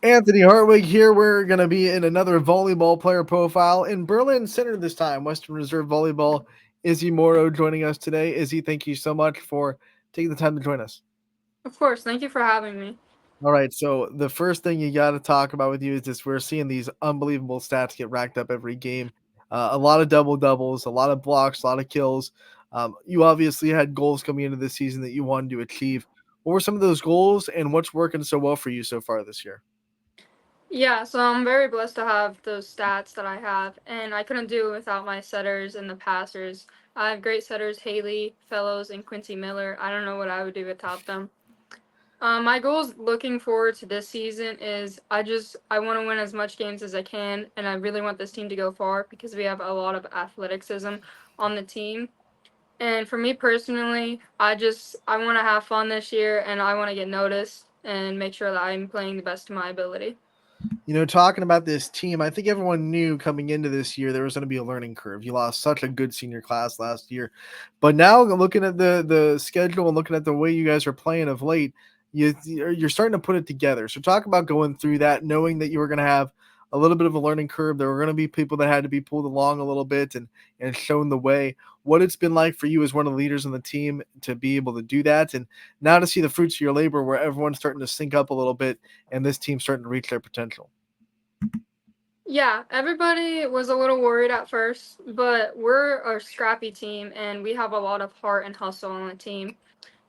Anthony Hartwig here. We're going to be in another volleyball player profile in Berlin Center this time. Western Reserve Volleyball. Izzy Moro joining us today. Izzy, thank you so much for taking the time to join us. Of course, thank you for having me. All right, so the first thing you got to talk about with you is this: we're seeing these unbelievable stats get racked up every game. A lot of double doubles, a lot of blocks, a lot of kills. You obviously had goals coming into this season that you wanted to achieve. What were some of those goals, and what's working so well for you so far this year? Yeah, so I'm very blessed to have those stats that I have, and I couldn't do it without my setters and the passers. I have great setters, Haley Fellows and Quincy Miller. I don't know what I would do without them. My goals looking forward to this season is I want to win as much games as I can, and I really want this team to go far because we have a lot of athleticism on the team. And for me personally, I want to have fun this year, and I want to get noticed and make sure that I'm playing the best of my ability. Talking about this team, I think everyone knew coming into this year there was going to be a learning curve. You lost such a good senior class last year, but now looking at the schedule and looking at the way you guys are playing of late, you're starting to put it together. So talk about going through that, knowing that you were going to have a little bit of a learning curve. There were going to be people that had to be pulled along a little bit and shown the way. What it's been like for you as one of the leaders on the team to be able to do that, and now to see the fruits of your labor, where everyone's starting to sync up a little bit, and this team's starting to reach their potential. Yeah, everybody was a little worried at first, but we're a scrappy team and we have a lot of heart and hustle on the team.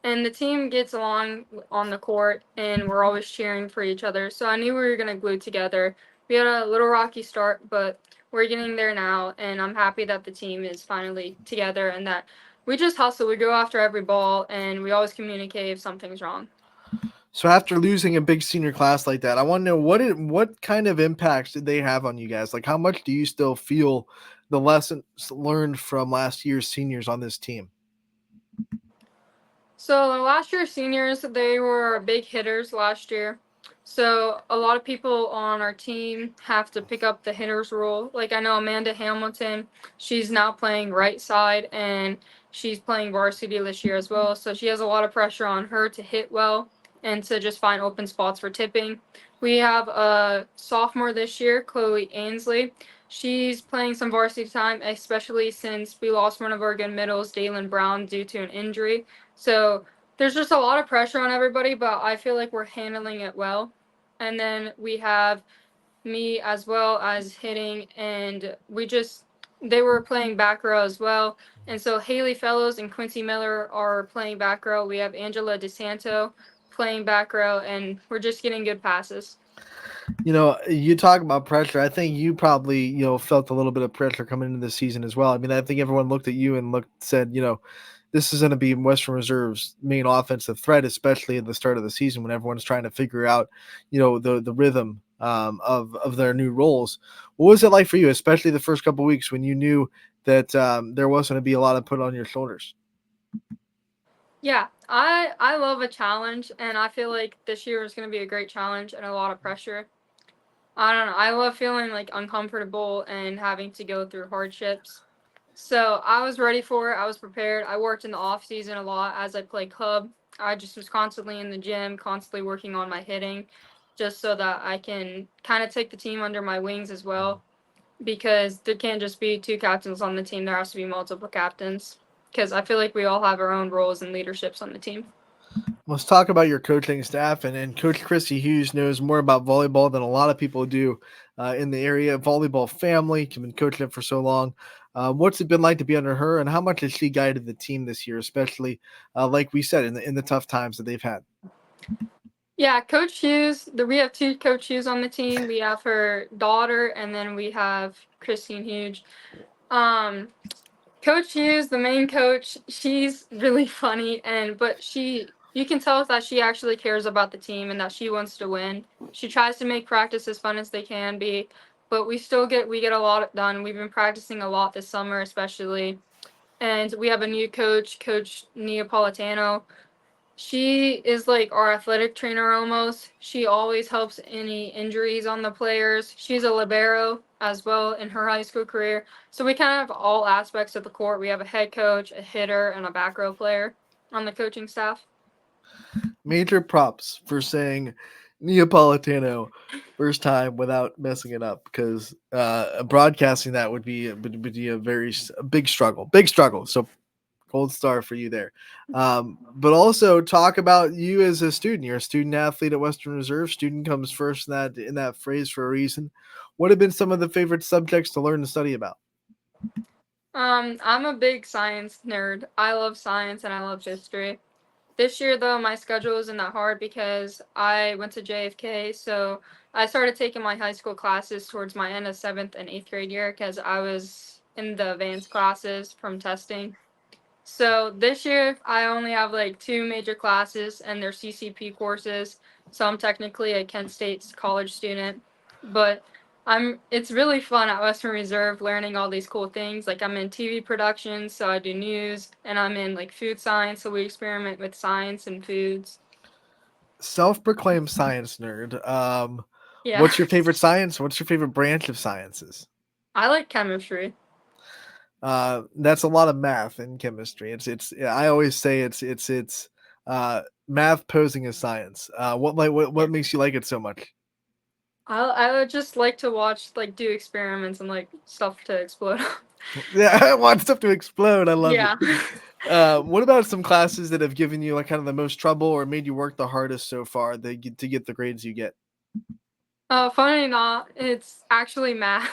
And the team gets along on the court and we're always cheering for each other. So I knew we were going to glue together. We had a little rocky start, but we're getting there now. And I'm happy that the team is finally together and that we just hustle. We go after every ball and we always communicate if something's wrong. So after losing a big senior class like that, I want to know what kind of impacts did they have on you guys? Like how much do you still feel the lessons learned from last year's seniors on this team? So last year's seniors, they were big hitters last year. So a lot of people on our team have to pick up the hitters role. Like I know Amanda Hamilton, she's now playing right side and she's playing varsity this year as well. So she has a lot of pressure on her to hit well and to just find open spots for tipping. We have a sophomore this year, Chloe Ainsley. She's playing some varsity time, especially since we lost one of our good middles, Dalen Brown, due to an injury. So there's just a lot of pressure on everybody, but I feel like we're handling it well. And then we have me as well as hitting, and they were playing back row as well. And so Haley Fellows and Quincy Miller are playing back row. We have Angela DeSanto playing back row, and we're just getting good passes. You talk about pressure. I think you probably, felt a little bit of pressure coming into the season as well. I mean, I think everyone looked at you and said, this is going to be Western Reserve's main offensive threat, especially at the start of the season when everyone's trying to figure out, the rhythm of their new roles. What was it like for you, especially the first couple weeks when you knew that there wasn't going to be a lot of put on your shoulders? Yeah, I love a challenge, and I feel like this year is going to be a great challenge and a lot of pressure. I don't know. I love feeling like uncomfortable and having to go through hardships. So I was ready for it. I was prepared. I worked in the off season a lot as I played club. I just was constantly in the gym, constantly working on my hitting, just so that I can kind of take the team under my wings as well. Because there can't just be two captains on the team. There has to be multiple captains. Because I feel like we all have our own roles and leaderships on the team. Let's talk about your coaching staff, and Coach Christy Hughes knows more about volleyball than a lot of people do in the area. Volleyball family, she's been coaching it for so long. What's it been like to be under her, and how much has she guided the team this year, especially like we said in the tough times that they've had? Yeah, Coach Hughes. We have two Coach Hughes on the team. We have her daughter, and then we have Christine Hughes. Um, Coach Hughes, the main coach, she's really funny, but you can tell that she actually cares about the team and that she wants to win. She tries to make practice as fun as they can be, but we get a lot done. We've been practicing a lot this summer, especially, and we have a new coach, Coach Neapolitano. She is like our athletic trainer almost. She always helps any injuries on the players. She's a libero as well in her high school career. So we kind of have all aspects of the court. We have a head coach, a hitter, and a back row player on the coaching staff. Major props for saying Neapolitano, first time without messing it up because broadcasting that would be a a big struggle, big struggle. So gold star for you there. But also talk about you as a student. You're a student athlete at Western Reserve. Student comes first in that phrase for a reason. What have been some of the favorite subjects to learn and study about? I'm a big science nerd. I love science and I love history. This year, though, my schedule isn't that hard because I went to JFK, so I started taking my high school classes towards my end of seventh and eighth grade year because I was in the advanced classes from testing. So this year, I only have like two major classes, and they're CCP courses. So I'm technically a Kent State's college student, but it's really fun at Western Reserve learning all these cool things. Like I'm in TV production, so I do news, and I'm in like food science, so we experiment with science and foods. Self-proclaimed science nerd. Yeah, What's your favorite science? What's your favorite branch of sciences? I like chemistry. That's a lot of math and chemistry. It's. I always say math posing as science. Yeah. What makes you like it so much? I would just like to watch like do experiments and like stuff to explode. Yeah, I want stuff to explode. I love it. Yeah. What about some classes that have given you like kind of the most trouble or made you work the hardest so far to get the grades you get? Funny not, it's actually math.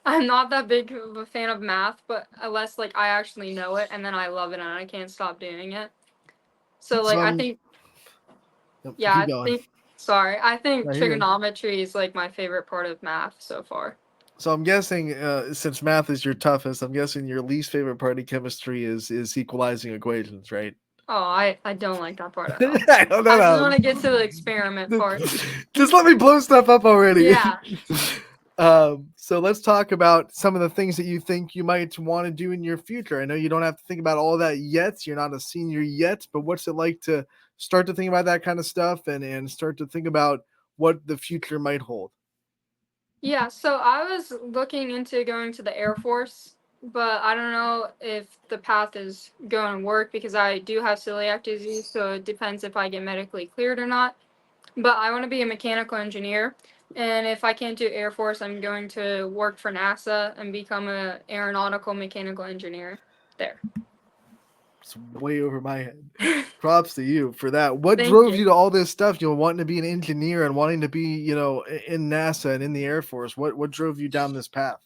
I'm not that big of a fan of math, but unless like I actually know it and then I love it and I can't stop doing it. So like I Some think yeah, keep going. I think I hear you. trigonometry is like my favorite part of math so far. So I'm guessing, since math is your toughest, I'm guessing your least favorite part of chemistry is equalizing equations, right? Oh, I don't like that part at all. I don't I just know. want to get to the experiment part. Just let me blow stuff up already. Yeah. So let's talk about some of the things that you think you might want to do in your future. I know you don't have to think about all that yet. You're not a senior yet, but what's it like to start to think about that kind of stuff and start to think about what the future might hold? Yeah, so I was looking into going to the Air Force, but I don't know if the path is going to work because I do have celiac disease, so it depends if I get medically cleared or not. But I want to be a mechanical engineer, and if I can't do Air Force, I'm going to work for NASA and become a aeronautical mechanical engineer there. It's way over my head. Props to you for that. What Thank drove you. you to all this stuff? Wanting to be an engineer and wanting to be, in NASA and in the Air Force. What drove you down this path?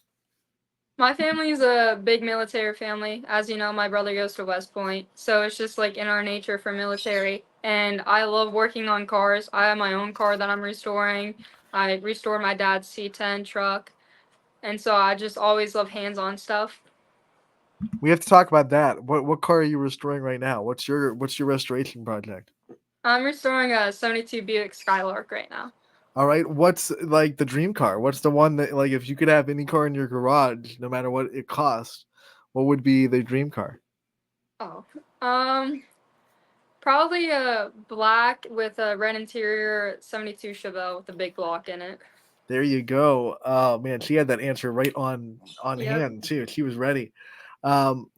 My family is a big military family. As you know, my brother goes to West Point, so it's just like in our nature for military. And I love working on cars. I have my own car that I'm restoring. I restored my dad's C10 truck, and so I just always love hands-on stuff. We have to talk about that. What car are you restoring right now? What's your restoration project? I'm restoring a '72 Buick Skylark right now. All right. What's like the dream car? What's the one that like if you could have any car in your garage, no matter what it costs, what would be the dream car? Oh, um, probably a black with a red interior '72 Chevelle with a big block in it. There you go. Oh man, she had that answer right on Yep. hand too. She was ready.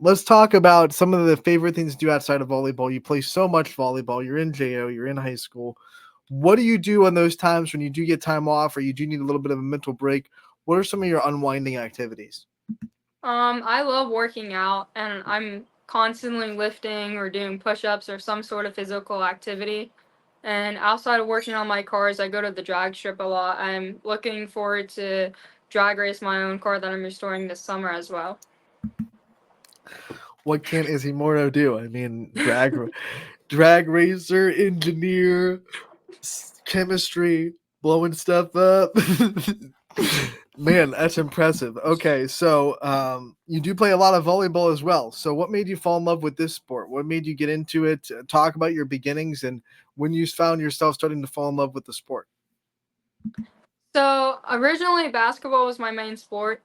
Let's talk about some of the favorite things to do outside of volleyball. You play so much volleyball. You're in JO. You're in high school. What do you do on those times when you do get time off, or you do need a little bit of a mental break? What are some of your unwinding activities? I love working out and I'm constantly lifting or doing push-ups or some sort of physical activity. And outside of working on my cars, I go to the drag strip a lot. I'm looking forward to drag race my own car that I'm restoring this summer as well. What can Izzy Morto do? I mean, drag racer, engineer, chemistry, blowing stuff up. Man, that's impressive. Okay, so you do play a lot of volleyball as well. So, what made you fall in love with this sport? What made you get into it? Talk about your beginnings and when you found yourself starting to fall in love with the sport. So originally basketball was my main sport.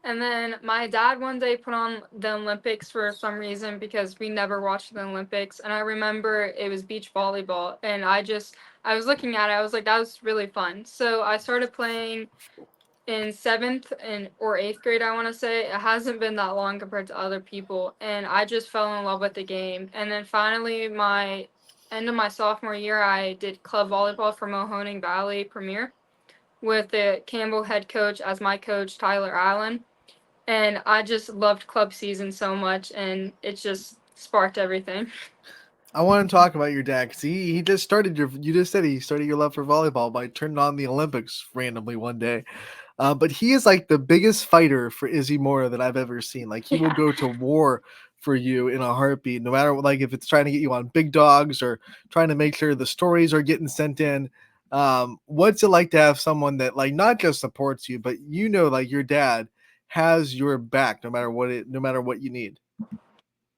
And then my dad one day put on the Olympics for some reason because we never watched the Olympics. And I remember it was beach volleyball. And I was looking at it, I was like, that was really fun. So I started playing in seventh and or eighth grade, I want to say. It hasn't been that long compared to other people. And I just fell in love with the game. And then finally, my end of my sophomore year, I did club volleyball for Mahoning Valley Premier with the Campbell head coach as my coach, Tyler Allen. And I just loved club season so much, and it just sparked everything. I want to talk about your dad because he just started your. You just said he started your love for volleyball by turning on the Olympics randomly one day. But he is like the biggest fighter for Izzy Mora that I've ever seen. Like he will Yeah. go to war for you in a heartbeat, no matter like if it's trying to get you on big dogs or trying to make sure the stories are getting sent in. What's it like to have someone that like not just supports you, but you know like your dad has your back no matter what you need.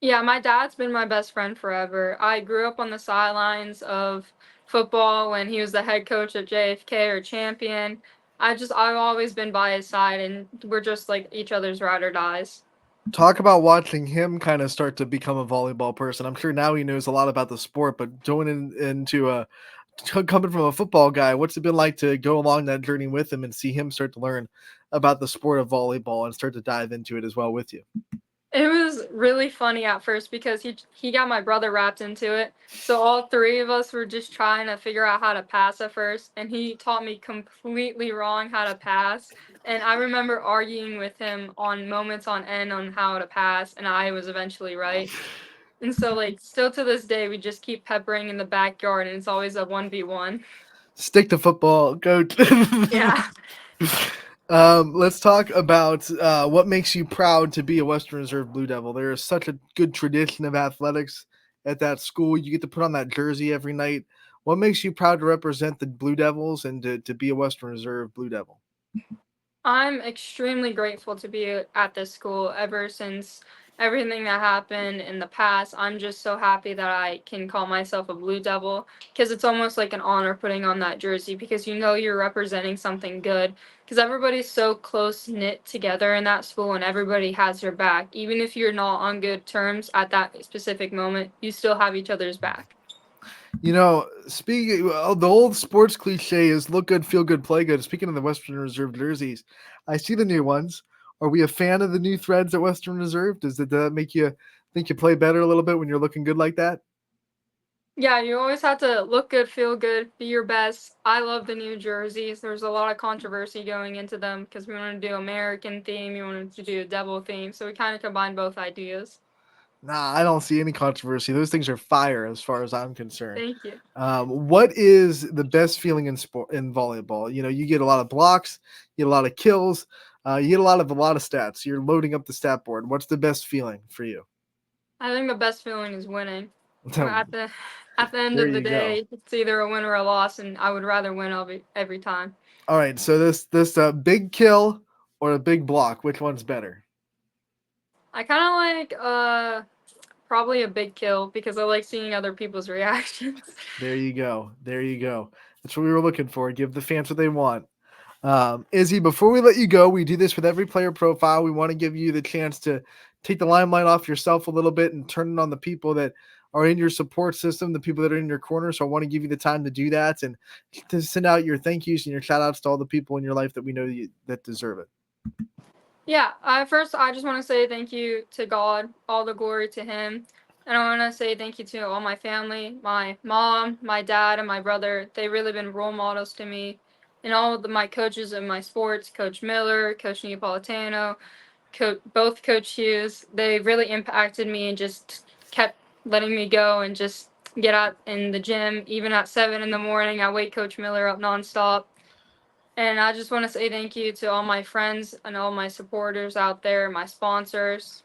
Yeah, my dad's been my best friend forever. I grew up on the sidelines of football when he was the head coach at JFK or champion. I've always been by his side, and we're just like each other's ride or dies. Talk about watching him kind of start to become a volleyball person. I'm sure now he knows a lot about the sport, but into a coming from a football guy, what's it been like to go along that journey with him and see him start to learn about the sport of volleyball and start to dive into it as well with you? It was really funny at first because he got my brother wrapped into it. So all three of us were just trying to figure out how to pass at first, and he taught me completely wrong how to pass. And I remember arguing with him on moments on end on how to pass, and I was eventually right. And so like still to this day we just keep peppering in the backyard, and it's always a 1v1. Stick to football, coach. Yeah. Let's talk about what makes you proud to be a Western Reserve Blue Devil. There is such a good tradition of athletics at that school. You get to put on that jersey every night. What makes you proud to represent the Blue Devils and to be a Western Reserve Blue Devil? I'm extremely grateful to be at this school ever since everything that happened in the past. I'm just so happy that I can call myself a Blue Devil because it's almost like an honor putting on that jersey because you know you're representing something good because everybody's so close knit together in that school and everybody has your back. Even if you're not on good terms at that specific moment, you still have each other's back. You know, speaking well, the old sports cliche is look good, feel good, play good. Speaking of the Western Reserve jerseys, I see the new ones. Are we a fan of the new threads at Western Reserve? Does it make you think you play better a little bit when you're looking good like that? Yeah, you always have to look good, feel good, be your best. I love the new jerseys. There's a lot of controversy going into them because we wanted to do American theme, we wanted to do a devil theme, so we kind of combined both ideas. Nah, I don't see any controversy. Those things are fire as far as I'm concerned. Thank you. What is the best feeling in sport in volleyball? You know, you get a lot of blocks, you get a lot of kills, you get a lot of stats. You're loading up the stat board. What's the best feeling for you? I think the best feeling is winning. At the at the end There of the you go. day, it's either a win or a loss, and I would rather win every time. All right, so this big kill or a big block, which one's better? I kind of like probably a big kill because I like seeing other people's reactions. There you go. There you go. That's what we were looking for. Give the fans what they want. Izzy, before we let you go, we do this with every player profile. We want to give you the chance to take the limelight off yourself a little bit and turn it on the people that are in your support system, the people that are in your corner. So I want to give you the time to do that and to send out your thank yous and your shout outs to all the people in your life that we know that deserve it. Yeah, first I just want to say thank you to God, all the glory to Him. And I want to say thank you to all my family, my mom, my dad, and my brother. They've really been role models to me. And all of my coaches in my sports, Coach Miller, Coach Neapolitano, both Coach Hughes, they really impacted me and just kept letting me go and just get out in the gym. Even at 7 in the morning, I wake Coach Miller up nonstop. And I just want to say thank you to all my friends and all my supporters out there, my sponsors.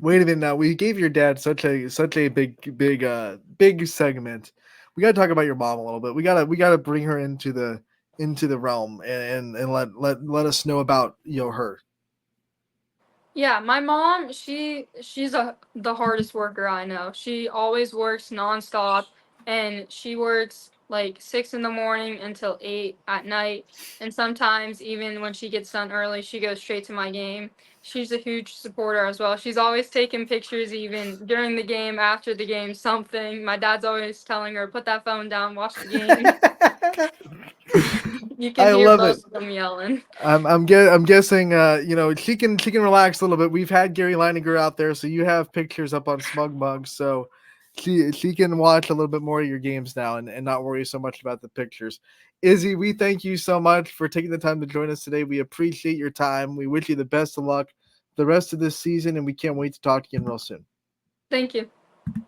Wait a minute now. We gave your dad such a big segment. We got to talk about your mom a little bit. We gotta bring her into the realm and let us know about her. Yeah, my mom, she's the hardest worker I know. She always works nonstop, and she works like 6 in the morning until 8 at night. And sometimes even when she gets done early, she goes straight to my game. She's a huge supporter as well. She's always taking pictures even during the game, after the game, something. My dad's always telling her, "Put that phone down, watch the game." You can I hear love it. both of them yelling. I'm guessing she can relax a little bit. We've had Gary Leininger out there, so you have pictures up on Smug Mug. So she can watch a little bit more of your games now and not worry so much about the pictures. Izzy, we thank you so much for taking the time to join us today. We appreciate your time. We wish you the best of luck the rest of this season, and we can't wait to talk again real soon. Thank you.